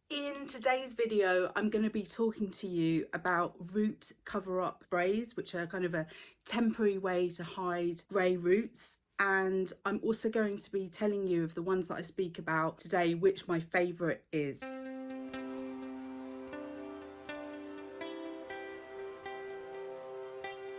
In today's video, I'm going to be talking to you about root cover-up sprays, which are kind of a temporary way to hide grey roots. And I'm also going to be telling you of the ones that I speak about today, which my favourite is.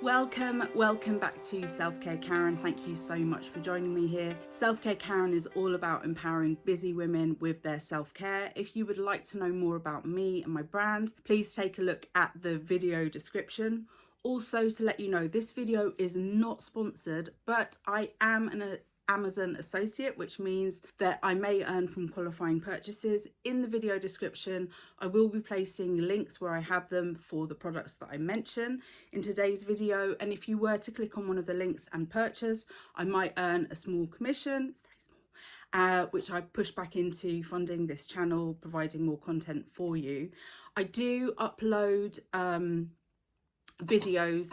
Welcome back to Selfcare Karen. Thank you so much for joining me here. Selfcare Karen is all about empowering busy women with their self-care. If you would like to know more about me and my brand, please take a look at the video description. Also, to let you know, this video is not sponsored, but I am an Amazon associate, which means that I may earn from qualifying purchases. In the video description, I will be placing links where I have them for the products that I mention in today's video. And if you were to click on one of the links and purchase, I might earn a small commission. It's very small. Which I push back into funding this channel, providing more content for you. I do upload videos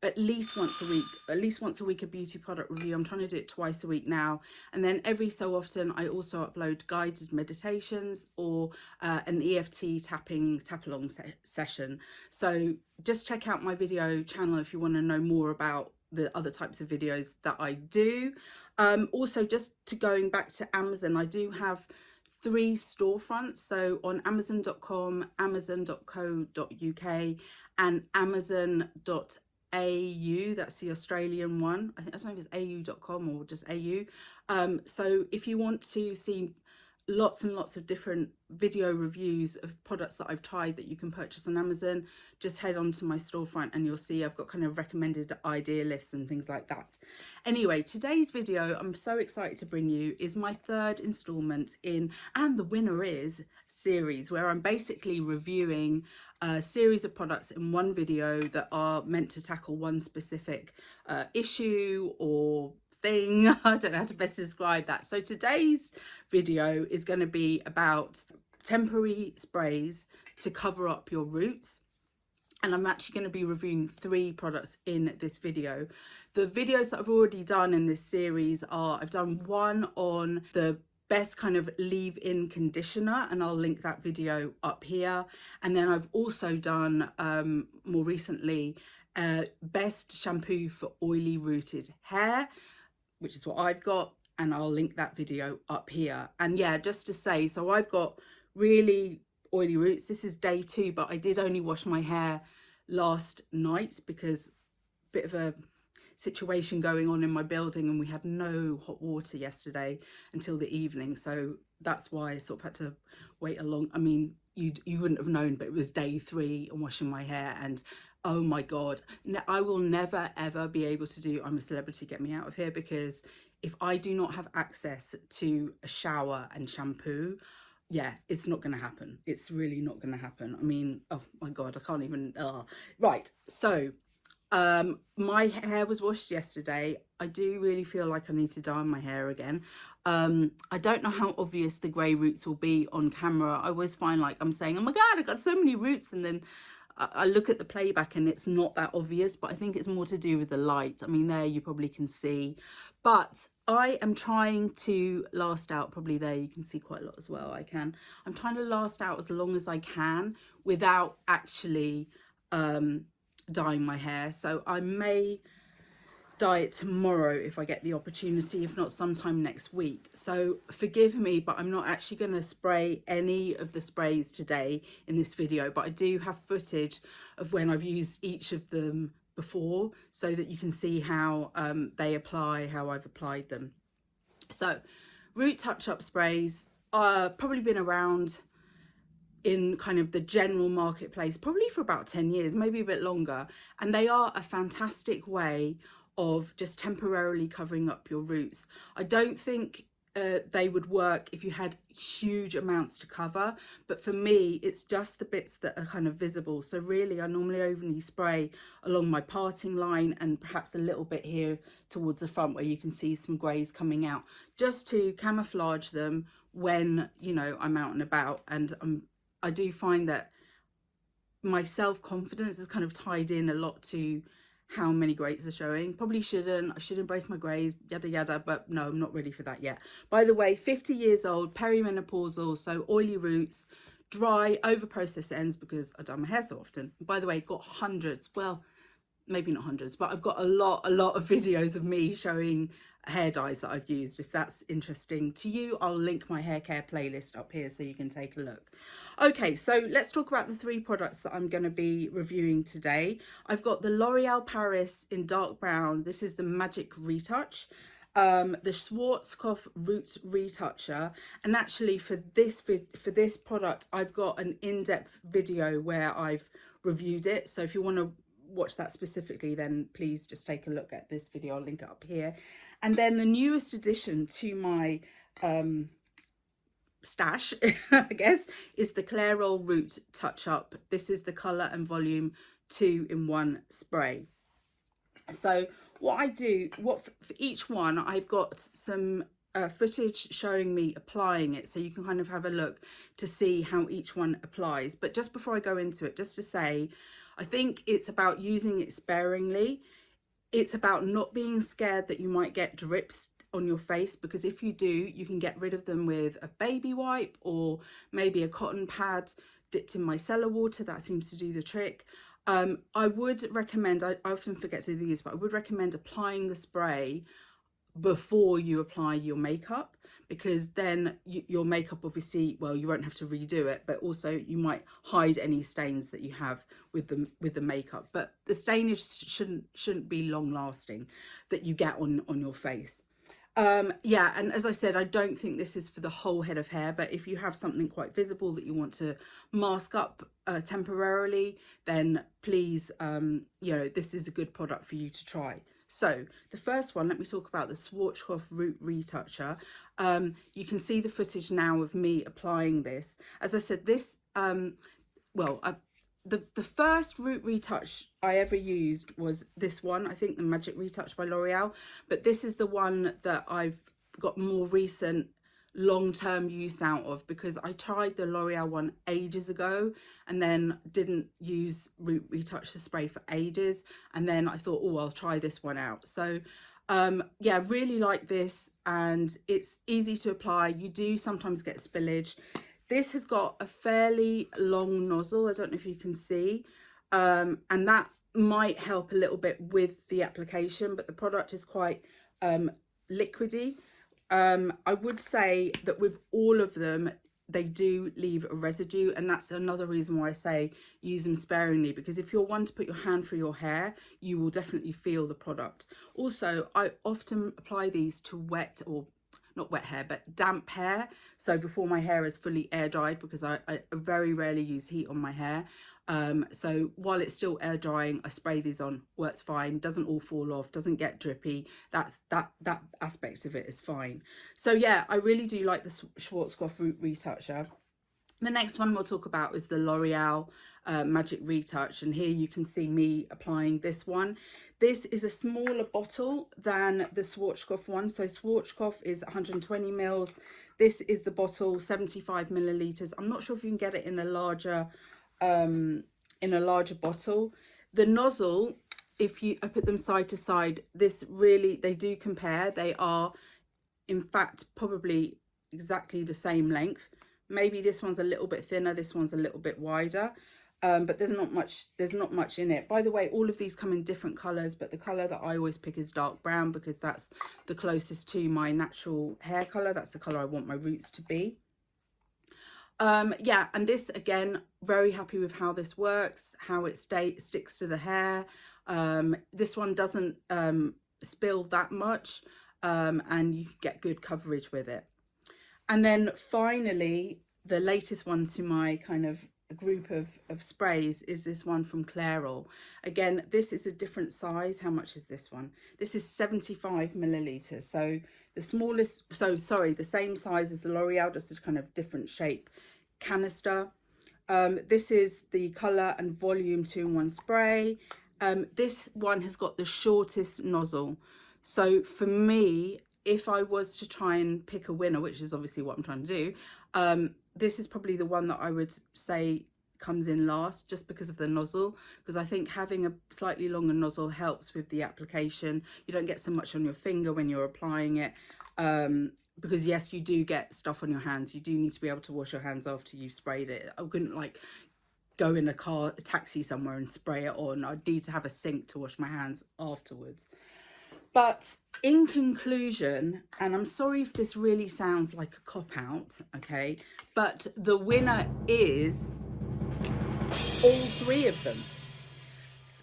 at least once a week, a beauty product review. I'm trying to do it twice a week now, and then every so often I also upload guided meditations or an EFT tap along session. So just check out my video channel if you want to know more about the other types of videos that I do. Also, just to going back to Amazon, I do have 3 storefronts, so on amazon.com, amazon.co.uk and amazon.au. That's the Australian one. I don't know if it's au.com or just au. So if you want to see lots and lots of different video reviews of products that I've tried that you can purchase on Amazon, just head on to my storefront and you'll see I've got kind of recommended idea lists and things like that. Anyway, today's video I'm so excited to bring you is my 3rd installment in And the Winner Is series, where I'm basically reviewing a series of products in one video that are meant to tackle one specific issue or thing. I don't know how to best describe that. So today's video is going to be about temporary sprays to cover up your roots. And I'm actually going to be reviewing 3 products in this video. The videos that I've already done in this series are, I've done one on the best kind of leave-in conditioner, and I'll link that video up here. And then I've also done more recently best shampoo for oily rooted hair, which is what I've got, and I'll link that video up here. And yeah, just to say, so I've got really oily roots. This is day 2, but I did only wash my hair last night because a bit of a situation going on in my building and we had no hot water yesterday until the evening, so that's why I sort of had to wait along. I mean, you wouldn't have known, but it was day 3 and washing my hair, and oh my god, I will never ever be able to do I'm a Celebrity, Get Me Out of Here, because if I do not have access to a shower and shampoo, yeah, it's not going to happen. It's really not going to happen. I mean, oh my god, I can't even right. So my hair was washed yesterday. I do really feel like I need to dye my hair again. I don't know how obvious the grey roots will be on camera. I always find like I'm saying, oh my god, I've got so many roots, and then I look at the playback and it's not that obvious, but I think it's more to do with the light. I mean, there you probably can see, but I am trying to last out. Probably there you can see quite a lot as well. I'm trying to last out as long as I can without actually dyeing my hair. So I may dye it tomorrow if I get the opportunity, if not sometime next week. So forgive me, but I'm not actually going to spray any of the sprays today in this video, but I do have footage of when I've used each of them before so that you can see how they apply, how I've applied them. So root touch-up sprays are probably been around in kind of the general marketplace probably for about 10 years, maybe a bit longer, and they are a fantastic way of just temporarily covering up your roots. I don't think they would work if you had huge amounts to cover, but for me it's just the bits that are kind of visible. So really I normally only spray along my parting line and perhaps a little bit here towards the front where you can see some greys coming out, just to camouflage them when, you know, I'm out and about. And I do find that my self-confidence is kind of tied in a lot to how many greys are showing. Probably shouldn't. I should embrace my greys, yada yada, but no, I'm not ready for that yet. By the way, 50 years old, perimenopausal, so oily roots dry, over processed ends because I done my hair so often. By the way, got hundreds, well, maybe not hundreds, but I've got a lot of videos of me showing hair dyes that I've used. If that's interesting to you, I'll link my hair care playlist up here so you can take a look. Okay, so let's talk about the 3 products that I'm going to be reviewing today. I've got the L'Oreal Paris in dark brown. This is the Magic Retouch. The Schwarzkopf Root Retoucher, and actually for this product I've got an in-depth video where I've reviewed it, so if you want to watch that specifically, then please just take a look at this video. I'll link it up here. And then the newest addition to my stash, I guess, is the Clairol Root Touch Up. This is the colour and volume 2-in-1 spray. So what I do, for each one, I've got some footage showing me applying it, so you can kind of have a look to see how each one applies. But just before I go into it, just to say, I think it's about using it sparingly. It's about not being scared that you might get drips on your face, because if you do, you can get rid of them with a baby wipe or maybe a cotton pad dipped in micellar water. That seems to do the trick. I would recommend, I often forget to do this, but I would recommend applying the spray before you apply your makeup, because then your makeup, obviously, well, you won't have to redo it, but also you might hide any stains that you have with the makeup. But the stain shouldn't be long lasting that you get on your face. Yeah, and as I said, I don't think this is for the whole head of hair, but if you have something quite visible that you want to mask up temporarily, then please, you know, this is a good product for you to try. So the first one, let me talk about the Schwarzkopf Root Retoucher. You can see the footage now of me applying this. As I said, this, the first root retouch I ever used was this one, I think the Magic Retouch by L'Oreal, but this is the one that I've got more recent long-term use out of, because I tried the L'Oreal one ages ago and then didn't use root retouch the spray for ages, and then I thought, oh, I'll try this one out. So yeah, really like this, and it's easy to apply. You do sometimes get spillage. This has got a fairly long nozzle, I don't know if you can see, and that might help a little bit with the application, but the product is quite liquidy. I would say that with all of them, they do leave a residue, and that's another reason why I say use them sparingly, because if you're one to put your hand through your hair, you will definitely feel the product. Also, I often apply these to wet, or not wet hair, but damp hair. So before my hair is fully air dried, because I very rarely use heat on my hair. So while it's still air drying, I spray these on, works fine, doesn't all fall off, doesn't get drippy. That aspect of it is fine. So yeah, I really do like the Schwarzkopf Root Retoucher. The next one we'll talk about is the L'Oreal Magic Retouch, and here you can see me applying this one. This is a smaller bottle than the Schwarzkopf one. So Schwarzkopf is 120 mils. This is the bottle, 75 milliliters. I'm not sure if you can get it in a larger bottle. The nozzle, if I put them side to side, this really, they do compare. They are, in fact, probably exactly the same length. Maybe this one's a little bit thinner, this one's a little bit wider, but there's not much in it. By the way, all of these come in different colors, but the color that I always pick is dark brown, because that's the closest to my natural hair color. That's the color I want my roots to be. Yeah, and this, again, very happy with how this works, how it sticks to the hair. This one doesn't spill that much, and you get good coverage with it. And then finally, the latest one to my kind of group of sprays is this one from Clairol. Again, this is a different size. How much is this one? This is 75 milliliters. So the smallest, the same size as the L'Oreal, just a kind of different shape canister. This is the color and volume 2-in-1 spray. This one has got the shortest nozzle. So for me, if I was to try and pick a winner, which is obviously what I'm trying to do, this is probably the one that I would say comes in last, just because of the nozzle, because I think having a slightly longer nozzle helps with the application. You don't get so much on your finger when you're applying it, because yes, you do get stuff on your hands. You do need to be able to wash your hands after you've sprayed it. I couldn't like go in a taxi somewhere and spray it on. I'd need to have a sink to wash my hands afterwards. But in conclusion, and I'm sorry if this really sounds like a cop-out, okay, but the winner is all three of them.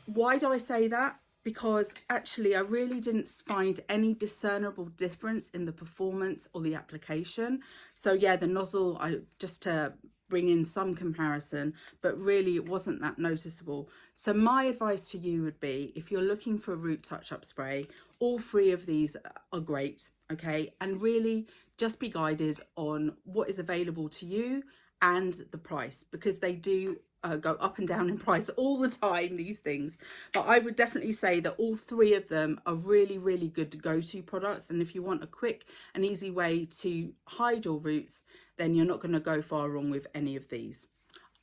Why do I say that? Because actually I really didn't find any discernible difference in the performance or the application. So yeah, the nozzle, just to bring in some comparison, but really it wasn't that noticeable. So my advice to you would be, if you're looking for a root touch-up spray, all three of these are great, okay? And really just be guided on what is available to you and the price, because they do go up and down in price all the time, these things. But I would definitely say that all three of them are really, really good go-to products. And if you want a quick and easy way to hide your roots, then you're not going to go far wrong with any of these.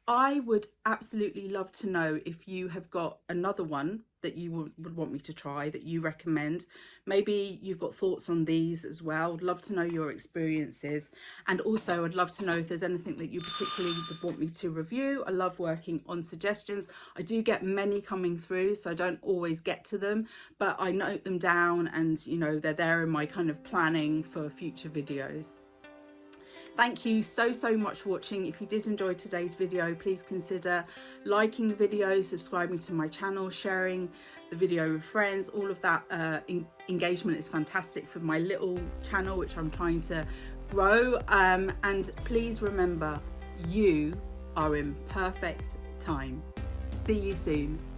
I would absolutely love to know if you have got another one that you would want me to try, that you recommend. Maybe you've got thoughts on these as well. I'd love to know your experiences. And also I'd love to know if there's anything that you particularly would want me to review. I love working on suggestions. I do get many coming through, so I don't always get to them, but I note them down and, you know, they're there in my kind of planning for future videos. Thank you so much for watching. If you did enjoy today's video, please consider liking the video, subscribing to my channel, sharing the video with friends. All of that engagement is fantastic for my little channel, which I'm trying to grow. And please remember, you are in perfect time. See you soon.